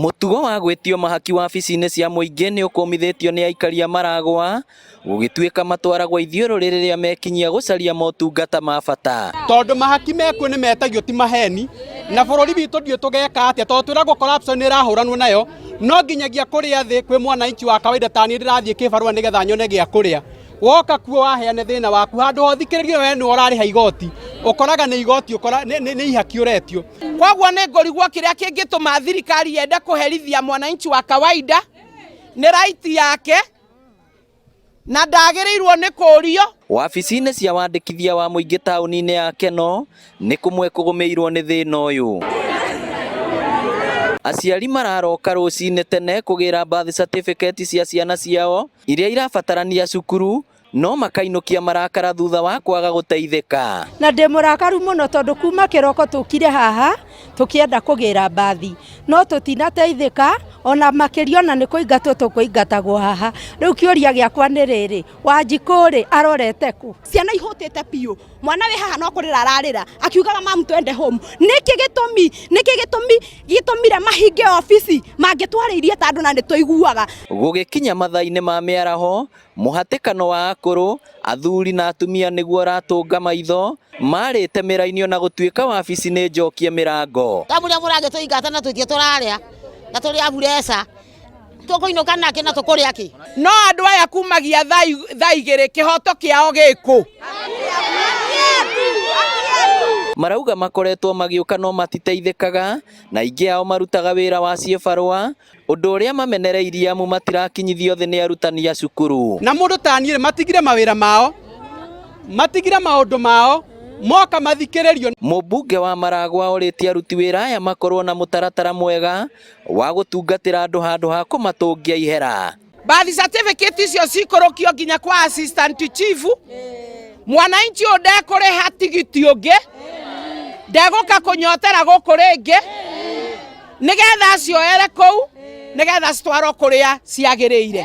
Mutugo wa gwĩtio mahaki wabici-inĩ cia mũingĩ nĩ ũkũmithĩtio nĩ aikari a Maragwa gũgĩtuĩka matwaragwo ithiũrũrĩ rĩrĩa mekinyia gũcaria motungata ma bata. Tondũ mahaki mekuo nĩ metagio ti maheni na bũrũri witũ ndiũ tũgeka atĩa tondũ twĩragwo corruption nĩ ĩrahũranwo nayo, no nginyagia kũrĩa thĩ kwĩ mwananchi wa kawaida ta niĩ ndĩrathiĩ kĩbarũa nĩgetha nyone gĩa kũrĩa. Woka kuo waheane thĩna waku handũ ho thikĩrĩrio we nĩ ũrarĩha igoti, ũkoraga nĩ igoti nĩ ihaki ũretio. Koguo nĩ ngũrigwo kĩrĩa kĩngĩtũma thirikari yende kũherithia mwananchi wa kawaida nĩ right yake na ndagĩrĩirwo nĩ kũũrio. Wabici-inĩ cia wandĩkithia wa mũingĩ taũni-inĩ ya Keno nĩ kũmwe kũgũmĩirwo nĩ thĩna ũyũ. Aciari mararoka rũcinĩ tene kũgĩra birth certificate cia ciana ciao iria irabatarania cukuru, no makainũkia marakara thutha wa kwaga gũteithĩka. Na ndĩ mũrakaru mũno tondũ kuma kĩroko tũkire haha tũkĩenda kũgĩra bathi no tũtinateithĩka, ona makĩria ona nĩ kũingatwo tũkũingatagwo haha. Rĩu kĩũria gĩakwa nĩ rĩrĩ, Wanjikũ rĩ arorete kũ? Ciana ihũtĩte piũ, mwana wĩ haha no kũrĩra ararĩra akiugaga mamu twende home. Nĩkĩ gĩtũmire mahinge obici mangĩtwarĩirie ta andũ na nĩ tũiguaga. Gũgĩkinya mathaa-inĩ ma mĩaraho, mũhatĩkano wa akũrũ, athuri na atumia nĩguo ratũnga maitho marĩte mĩrainio na gũtuĩka wabici nĩ njokie mĩrango. Kamũrĩa mũragĩtũingata na tũthiĩ tũrarĩa na tũrĩa mburesa tũkũinũka nake na tũkũrĩa kĩ? No andũ aya kumagia thaa igĩrĩ kĩhoto kĩao gĩkũ? Marauga makoretwo magĩũka no matiteithĩkaga na aingĩ ao marutaga wĩra wa ciĩbarũa, ũndũ ũrĩa mamenereirie amu matirakinyithio thĩ nĩ arutani a cukuru. Na mũndũ ta niĩ matigire mawĩra mao, matigire maũndũ mao, moka mathikĩrĩrio. Mũmbunge wa Maragwa orĩtie aruti wĩra aya makorwo na mũtaratara mwega wa gũtungatĩra andũ handũ ha kũmatũngia ihera. Birth certificate icio cikũrũkio nginya kwa assistant chief. Mwananchi ndekũrĩha tigiti ũngĩ, ndegũka kũnyotera gũkũ rĩngĩ, nĩgetha cioere kũu, nĩgetha citwarwo kũrĩa ciagĩrĩire.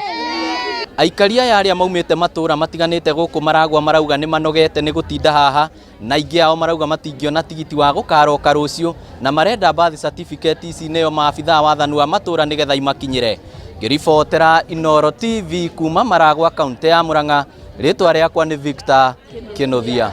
Aikari aya arĩa maumĩte matũra matiganĩte gũkũ Maragwa marauga nĩ manogete nĩ gũtinda haha, na aingĩ ao marauga matingĩona tigiti wa gũkaroka rũciũ na marenda birth certificate ici nĩyo maabithaa wathani wa matũra nĩgetha imakinyĩre. Ngĩribotera Inooro TV kuma Maragwa kaunti ya Murang'a, rĩtwa rĩakwa nĩ Victor Kĩnũthia.